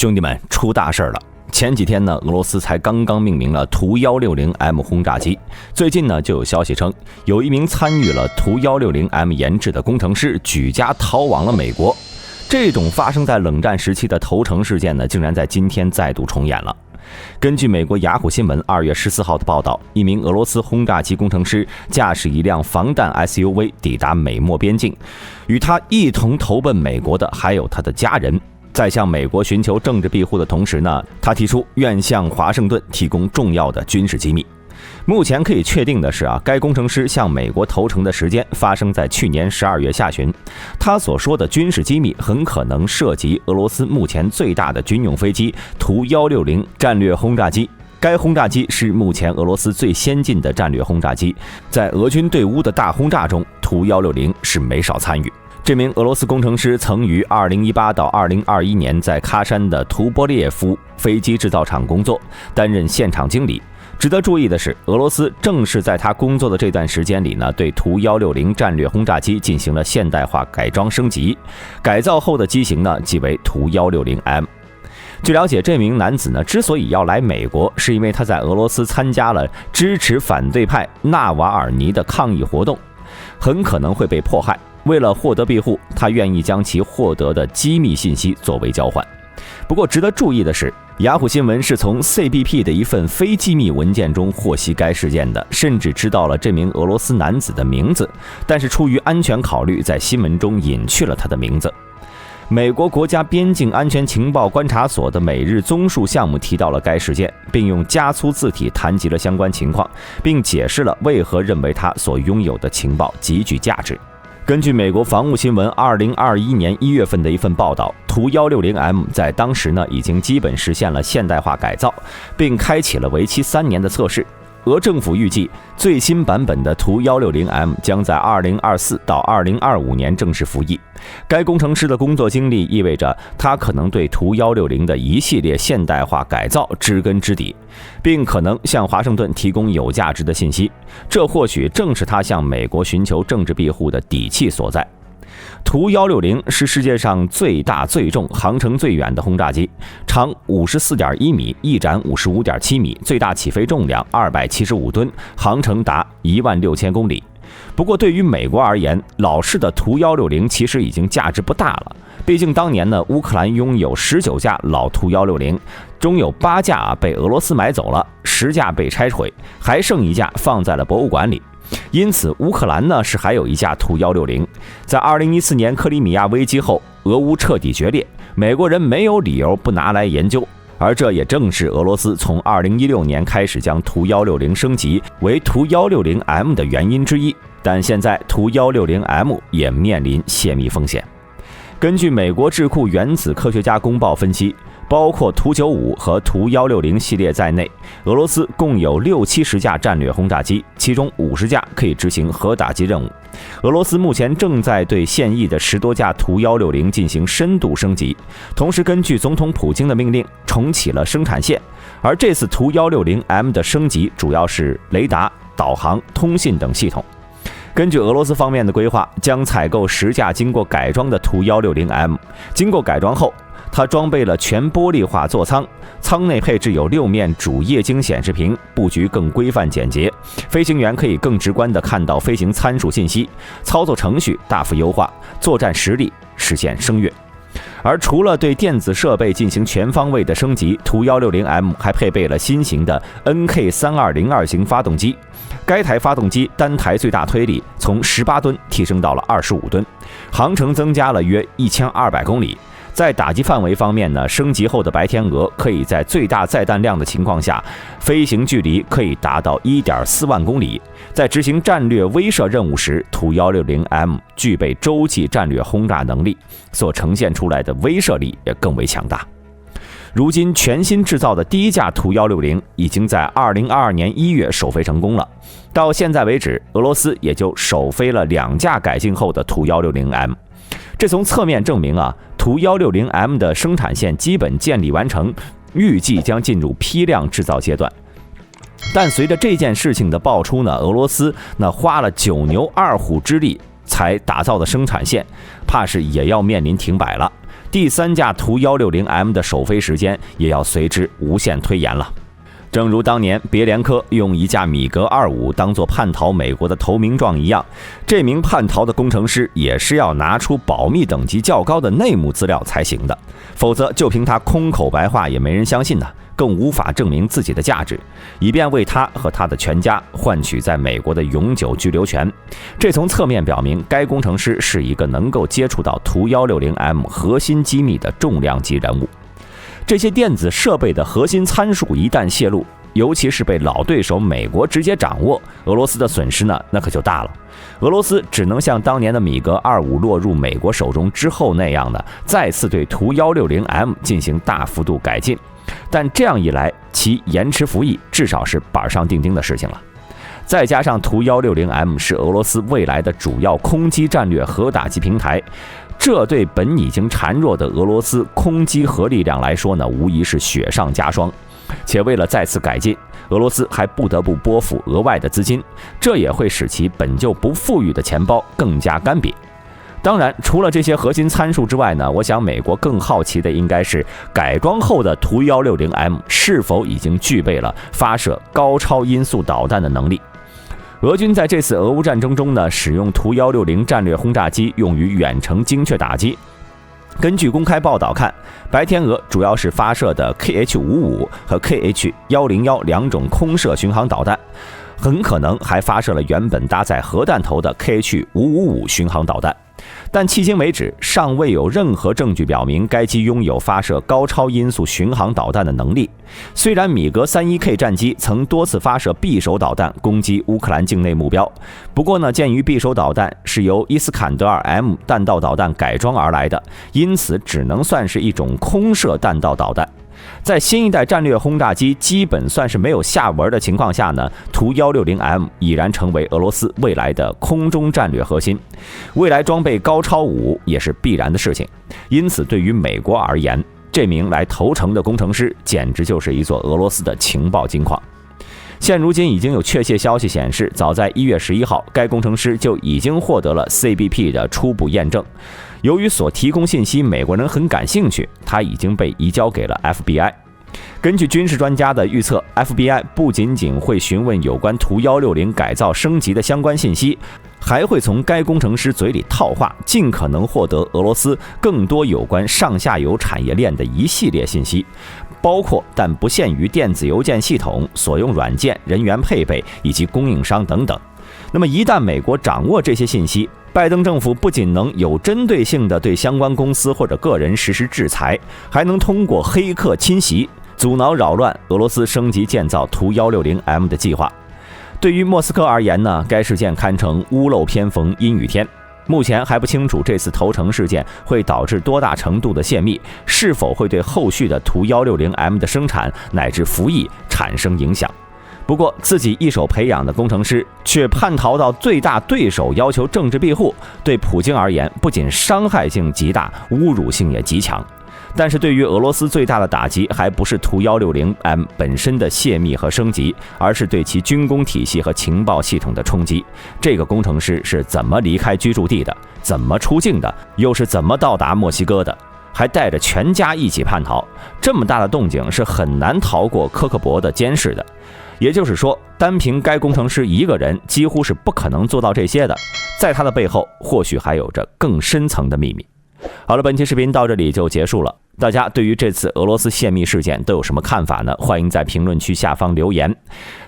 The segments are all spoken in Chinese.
兄弟们，出大事了！前几天呢，俄罗斯才刚刚命名了图160M 轰炸机。最近呢，就有消息称，有一名参与了图160M 研制的工程师举家逃往了美国。这种发生在冷战时期的投诚事件呢，竟然在今天再度重演了。根据美国雅虎新闻2月14号的报道，一名俄罗斯轰炸机工程师驾驶一辆防弹 SUV 抵达美墨边境，与他一同投奔美国的还有他的家人。在向美国寻求政治庇护的同时呢，他提出愿向华盛顿提供重要的军事机密。目前可以确定的是该工程师向美国投诚的时间发生在去年12月下旬。他所说的军事机密很可能涉及俄罗斯目前最大的军用飞机图160战略轰炸机。该轰炸机是目前俄罗斯最先进的战略轰炸机，在俄军对乌的大轰炸中，图160是没少参与。这名俄罗斯工程师曾于2018到2021年在喀山的图波列夫飞机制造厂工作，担任现场经理。值得注意的是，俄罗斯正是在他工作的这段时间里呢，对图160战略轰炸机进行了现代化改装升级，改造后的机型呢即为图160M。据了解，这名男子呢之所以要来美国，是因为他在俄罗斯参加了支持反对派纳瓦尔尼的抗议活动，很可能会被迫害。为了获得庇护，他愿意将其获得的机密信息作为交换。不过值得注意的是，雅虎新闻是从 CBP 的一份非机密文件中获悉该事件的，甚至知道了这名俄罗斯男子的名字，但是出于安全考虑，在新闻中隐去了他的名字。美国国家边境安全情报观察所的每日综述项目提到了该事件，并用加粗字体谈及了相关情况，并解释了为何认为他所拥有的情报极具价值。根据美国防务新闻2021年1月份的一份报道，图160M 在当时呢已经基本实现了现代化改造，并开启了为期3年的测试。俄政府预计，最新版本的图160M 将在2024到2025年正式服役。该工程师的工作经历意味着他可能对图160的一系列现代化改造知根知底，并可能向华盛顿提供有价值的信息。这或许正是他向美国寻求政治庇护的底气所在。图160是世界上最大最重航程最远的轰炸机，长 54.1 米，翼展 55.7 米，最大起飞重量275吨，航程达16000公里。不过对于美国而言，老式的图160其实已经价值不大了。毕竟当年呢，乌克兰拥有19架老图160，中有8架被俄罗斯买走了，10架被拆毁，还剩1架放在了博物馆里。因此乌克兰呢是还有1架图160。在2014年克里米亚危机后，俄乌彻底决裂，美国人没有理由不拿来研究，而这也正是俄罗斯从2016年开始将图160升级为图160M 的原因之一。但现在图160M 也面临泄密风险。根据美国智库原子科学家公报分析，包括图95和图160系列在内，俄罗斯共有60-70架战略轰炸机，其中50架可以执行核打击任务。俄罗斯目前正在对现役的10多架图160进行深度升级，同时根据总统普京的命令重启了生产线。而这次图160M 的升级主要是雷达、导航、通信等系统。根据俄罗斯方面的规划，将采购10架经过改装的图160M。经过改装后，它装备了全玻璃化座舱，舱内配置有6面主液晶显示屏，布局更规范简洁，飞行员可以更直观地看到飞行参数信息，操作程序大幅优化，作战实力实现升跃。而除了对电子设备进行全方位的升级，图160M 还配备了新型的 NK3202 型发动机。该台发动机单台最大推力从18吨提升到了25吨，航程增加了约1200公里。在打击范围方面呢，升级后的白天鹅可以在最大载弹量的情况下，飞行距离可以达到 1.4万公里。在执行战略威慑任务时，图160M 具备洲际战略轰炸能力，所呈现出来的威慑力也更为强大。如今全新制造的第1架图160已经在2022年1月首飞成功了。到现在为止，俄罗斯也就首飞了2架改进后的图160M。这从侧面证明图160M 的生产线基本建立完成，预计将进入批量制造阶段。但随着这件事情的爆出呢，俄罗斯花了9牛2虎之力才打造的生产线，怕是也要面临停摆了。第3架图160M 的首飞时间也要随之无限推延了。正如当年别联科用一架米格25当作叛逃美国的投名状一样，这名叛逃的工程师也是要拿出保密等级较高的内幕资料才行的，否则就凭他空口白话也没人相信呢，更无法证明自己的价值，以便为他和他的全家换取在美国的永久居留权。这从侧面表明，该工程师是一个能够接触到图160M 核心机密的重量级人物。这些电子设备的核心参数一旦泄露，尤其是被老对手美国直接掌握，俄罗斯的损失呢，那可就大了。俄罗斯只能像当年的米格25落入美国手中之后那样呢，再次对图160M 进行大幅度改进。但这样一来，其延迟服役至少是板上钉钉的事情了。再加上图160M 是俄罗斯未来的主要空基战略核打击平台，这对本已经孱弱的俄罗斯空基核力量来说呢，无疑是雪上加霜。且为了再次改进，俄罗斯还不得不拨付额外的资金，这也会使其本就不富裕的钱包更加干瘪。当然，除了这些核心参数之外呢，我想美国更好奇的应该是改装后的图160M 是否已经具备了发射高超音速导弹的能力。俄军在这次俄乌战争中呢，使用图160战略轰炸机用于远程精确打击。根据公开报道看，白天鹅主要是发射的 KH-55和 KH-101两种空射巡航导弹，很可能还发射了原本搭载核弹头的 KH-555巡航导弹。但迄今为止，尚未有任何证据表明该机拥有发射高超音速巡航导弹的能力。虽然米格 31K 战机曾多次发射匕首导弹攻击乌克兰境内目标，不过呢，鉴于匕首导弹是由伊斯坎德尔 M 弹道导弹改装而来的，因此只能算是一种空射弹道导弹。在新一代战略轰炸机基本算是没有下文的情况下呢，图160M 已然成为俄罗斯未来的空中战略核心，未来装备高超武也是必然的事情。因此对于美国而言，这名来投诚的工程师简直就是一座俄罗斯的情报金矿。现如今已经有确切消息显示，早在1月11号，该工程师就已经获得了 CBP 的初步验证。由于所提供信息美国人很感兴趣，他已经被移交给了 FBI。根据军事专家的预测， FBI 不仅仅会询问有关图160改造升级的相关信息，还会从该工程师嘴里套话，尽可能获得俄罗斯更多有关上下游产业链的一系列信息，包括但不限于电子邮件系统、所用软件、人员配备以及供应商等等。那么一旦美国掌握这些信息，拜登政府不仅能有针对性地对相关公司或者个人实施制裁，还能通过黑客侵袭阻挠扰乱俄罗斯升级建造图160M 的计划。对于莫斯科而言呢，该事件堪称屋漏偏逢阴雨天。目前还不清楚这次投诚事件会导致多大程度的泄密，是否会对后续的图160M 的生产乃至服役产生影响。不过自己一手培养的工程师却叛逃到最大对手要求政治庇护，对普京而言不仅伤害性极大，侮辱性也极强。但是对于俄罗斯最大的打击还不是图160M 本身的泄密和升级，而是对其军工体系和情报系统的冲击。这个工程师是怎么离开居住地的，怎么出境的，又是怎么到达墨西哥的，还带着全家一起叛逃，这么大的动静是很难逃过科克勃的监视的。也就是说，单凭该工程师一个人几乎是不可能做到这些的，在他的背后或许还有着更深层的秘密。好了，本期视频到这里就结束了。大家对于这次俄罗斯泄密事件都有什么看法呢？欢迎在评论区下方留言。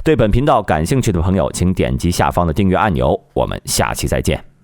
对本频道感兴趣的朋友，请点击下方的订阅按钮。我们下期再见。